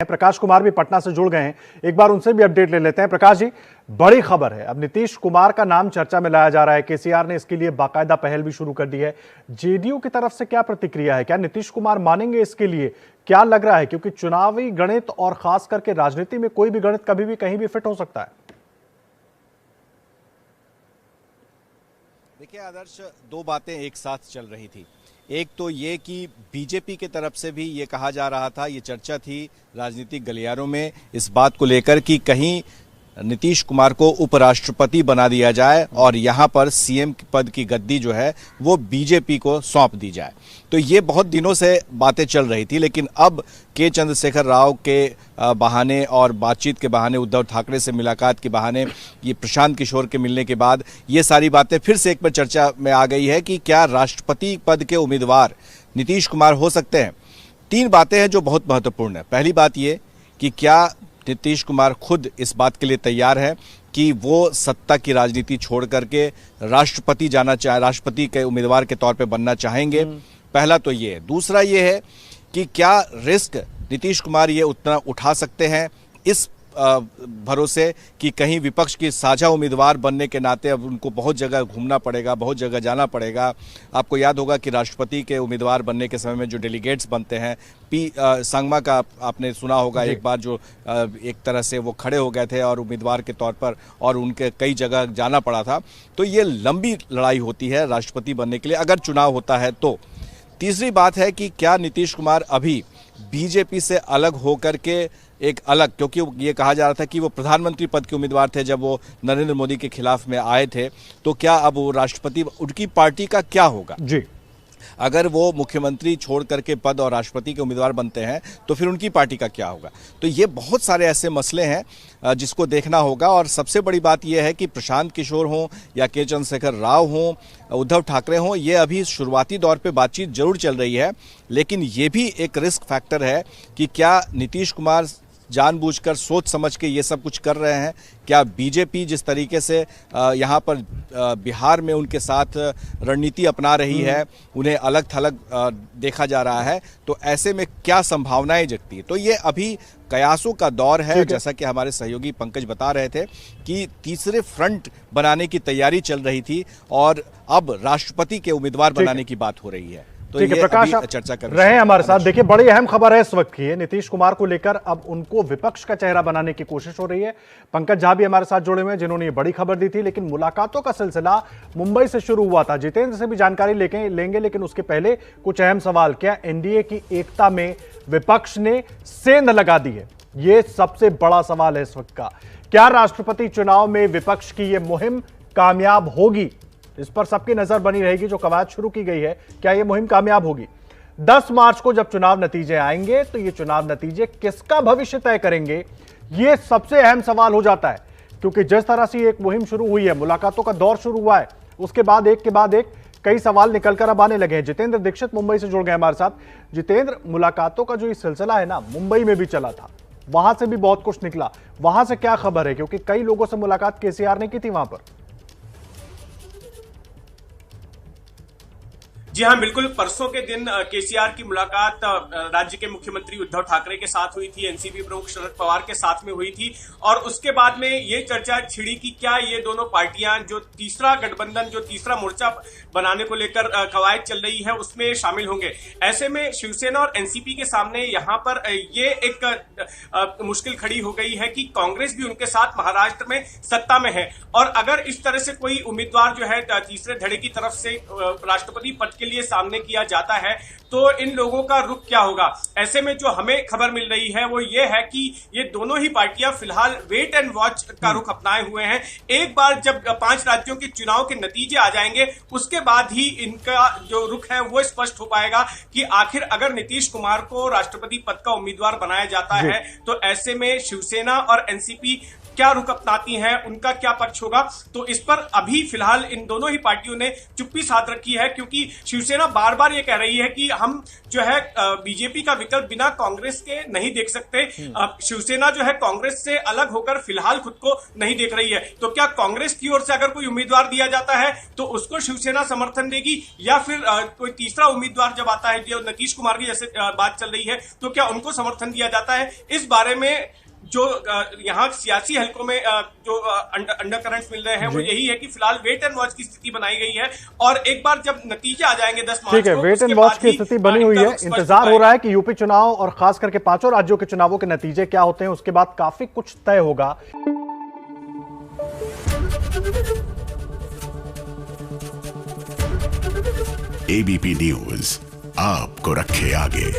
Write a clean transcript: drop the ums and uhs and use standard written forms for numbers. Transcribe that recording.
प्रकाश कुमार भी पटना से जुड़ गए हैं, एक बार उनसे भी अपडेट ले लेते हैं। प्रकाश जी, बड़ी खबर है, अब नीतीश कुमार का नाम चर्चा में लाया जा रहा है। केसीआर ने इसके लिए बाकायदा पहल भी शुरू कर दी है। जेडीयू की तरफ से क्या प्रतिक्रिया है? क्या नीतीश कुमार मानेंगे इसके लिए? क्या लग रहा है, क्योंकि चुनावी गणित और खास करके राजनीति में कोई भी गणित कभी भी कहीं भी फिट हो सकता है। देखिए आदर्श, दो बातें एक साथ चल रही थी। एक तो ये कि बीजेपी की तरफ से भी ये कहा जा रहा था, ये चर्चा थी राजनीतिक गलियारों में इस बात को लेकर कि कहीं नीतीश कुमार को उपराष्ट्रपति बना दिया जाए और यहाँ पर सीएम पद की गद्दी जो है वो बीजेपी को सौंप दी जाए। तो ये बहुत दिनों से बातें चल रही थी, लेकिन अब के चंद्रशेखर राव के बहाने और बातचीत के बहाने, उद्धव ठाकरे से मुलाकात के बहाने, ये प्रशांत किशोर के मिलने के बाद ये सारी बातें फिर से एक बार चर्चा में आ गई है कि क्या राष्ट्रपति पद के उम्मीदवार नीतीश कुमार हो सकते हैं। तीन बातें हैं जो बहुत महत्वपूर्ण है। पहली बात ये कि क्या नीतीश कुमार खुद इस बात के लिए तैयार है कि वो सत्ता की राजनीति छोड़ करके राष्ट्रपति के उम्मीदवार के तौर पे बनना चाहेंगे। पहला तो ये है। दूसरा ये है कि क्या रिस्क नीतीश कुमार ये उतना उठा सकते हैं इस भरोसे कि कहीं विपक्ष की साझा उम्मीदवार बनने के नाते अब उनको बहुत जगह घूमना पड़ेगा, बहुत जगह जाना पड़ेगा। आपको याद होगा कि राष्ट्रपति के उम्मीदवार बनने के समय में जो डेलीगेट्स बनते हैं, संगमा का आपने सुना होगा, एक बार जो एक तरह से वो खड़े हो गए थे और उम्मीदवार के तौर पर, और उनके कई जगह जाना पड़ा था। तो ये लंबी लड़ाई होती है राष्ट्रपति बनने के लिए अगर चुनाव होता है तो। तीसरी बात है कि क्या नीतीश कुमार अभी बीजेपी से अलग होकर के एक अलग, क्योंकि ये कहा जा रहा था कि वो प्रधानमंत्री पद के उम्मीदवार थे जब वो नरेंद्र मोदी के खिलाफ में आए थे, तो क्या अब वो राष्ट्रपति, उनकी पार्टी का क्या होगा जी? अगर वो मुख्यमंत्री छोड़ करके पद और राष्ट्रपति के उम्मीदवार बनते हैं तो फिर उनकी पार्टी का क्या होगा? तो ये बहुत सारे ऐसे मसले हैं जिसको देखना होगा। और सबसे बड़ी बात यह है कि प्रशांत किशोर हों या के चंद्रशेखर राव हों, उद्धव ठाकरे हों, ये अभी शुरुआती दौर पे बातचीत जरूर चल रही है, लेकिन ये भी एक रिस्क फैक्टर है कि क्या नीतीश कुमार जानबूझकर सोच समझ के ये सब कुछ कर रहे हैं? क्या बीजेपी जिस तरीके से यहाँ पर बिहार में उनके साथ रणनीति अपना रही है, उन्हें अलग थलग देखा जा रहा है, तो ऐसे में क्या संभावनाएं जगती है? तो ये अभी कयासों का दौर है। जैसा कि हमारे सहयोगी पंकज बता रहे थे कि तीसरे फ्रंट बनाने की तैयारी चल रही थी और अब राष्ट्रपति के उम्मीदवार बनाने की बात हो रही है। तो ठीक है प्रकाश, चर्चा कर रहे हैं हमारे साथ। देखिए, बड़ी अहम खबर है इस वक्त की, नीतीश कुमार को लेकर अब उनको विपक्ष का चेहरा बनाने की कोशिश हो रही है। पंकज झा भी हमारे साथ जुड़े हुए हैं जिन्होंने ये बड़ी खबर दी थी, लेकिन मुलाकातों का सिलसिला मुंबई से शुरू हुआ था। जितेंद्र से भी जानकारी लेंगे, लेकिन उसके पहले कुछ अहम सवाल। क्या एनडीए की एकता में विपक्ष ने सेंध लगा दी है? ये सबसे बड़ा सवाल है इस वक्त का। क्या राष्ट्रपति चुनाव में विपक्ष की यह मुहिम कामयाब होगी? इस पर सबकी नजर बनी रहेगी। जो कवायद शुरू की गई है, क्या यह मुहिम कामयाब होगी? 10 मार्च को जब चुनाव नतीजे आएंगे तो ये चुनाव नतीजे किसका भविष्य तय करेंगे, ये सबसे अहम सवाल हो जाता है। क्योंकि जिस तरह से एक मुहिम शुरू हुई है, मुलाकातों का दौर शुरू हुआ है, उसके बाद एक के बाद एक कई सवाल निकलकर अब आने लगे हैं। जितेंद्र दीक्षित मुंबई से जुड़ गए हमारे साथ। जितेंद्र, मुलाकातों का जो ये सिलसिला है ना, मुंबई में भी चला था, वहां से भी बहुत कुछ निकला, वहां से क्या खबर है? क्योंकि कई लोगों से मुलाकात केसीआर ने की थी वहां पर। जी हाँ, बिल्कुल। परसों के दिन केसीआर की मुलाकात राज्य के मुख्यमंत्री उद्धव ठाकरे के साथ हुई थी, एनसीपी प्रमुख शरद पवार के साथ में हुई थी, और उसके बाद में ये चर्चा छिड़ी कि क्या ये दोनों पार्टियां जो तीसरा गठबंधन, जो तीसरा मोर्चा बनाने को लेकर कवायद चल रही है, उसमें शामिल होंगे। ऐसे में शिवसेना और एनसीपी के सामने यहाँ पर ये एक मुश्किल खड़ी हो गई है कि कांग्रेस भी उनके साथ महाराष्ट्र में सत्ता में है, और अगर इस तरह से कोई उम्मीदवार जो है तीसरे धड़े की तरफ से राष्ट्रपति पद के लिए सामने किया जाता है तो इन लोगों का रुख क्या होगा? ऐसे में जो हमें खबर मिल रही है वो ये है कि ये दोनों ही पार्टियां फिलहाल वेट एंड वॉच का रुख अपनाए हुए हैं। एक बार जब 5 राज्यों के चुनाव के नतीजे आ जाएंगे, उसके बाद ही इनका जो रुख है वो स्पष्ट हो पाएगा कि आखिर अगर नीतीश कुमार को राष्ट्रपति पद का उम्मीदवार बनाया जाता है तो ऐसे में शिवसेना और एनसीपी क्या रुख अपनाती हैं, उनका क्या पक्ष होगा। तो इस पर अभी फिलहाल इन दोनों ही पार्टियों ने चुप्पी साध रखी है, क्योंकि शिवसेना बार बार ये कह रही है कि हम जो है बीजेपी का विकल्प बिना कांग्रेस के नहीं देख सकते। शिवसेना जो है कांग्रेस से अलग होकर फिलहाल खुद को नहीं देख रही है। तो क्या कांग्रेस की ओर से अगर कोई उम्मीदवार दिया जाता है तो उसको शिवसेना समर्थन देगी, या फिर कोई तीसरा उम्मीदवार जब आता है जो नीतीश कुमार की जैसे बात चल रही है तो क्या उनको समर्थन दिया जाता है? इस बारे में जो यहाँ सियासी हलकों में जो अंडरकरेंट्स मिल रहे हैं वो यही है कि फिलहाल वेट एंड वॉच की स्थिति बनाई गई है, और एक बार जब नतीजे आ जाएंगे 10 मार्च को, ठीक है, वेट एंड वॉच की स्थिति बनी हुई है। इंतजार हो रहा है कि यूपी चुनाव और खास करके 5 राज्यों के चुनावों के नतीजे क्या होते हैं, उसके बाद काफी कुछ तय होगा। एबीपी न्यूज आपको रखे आगे।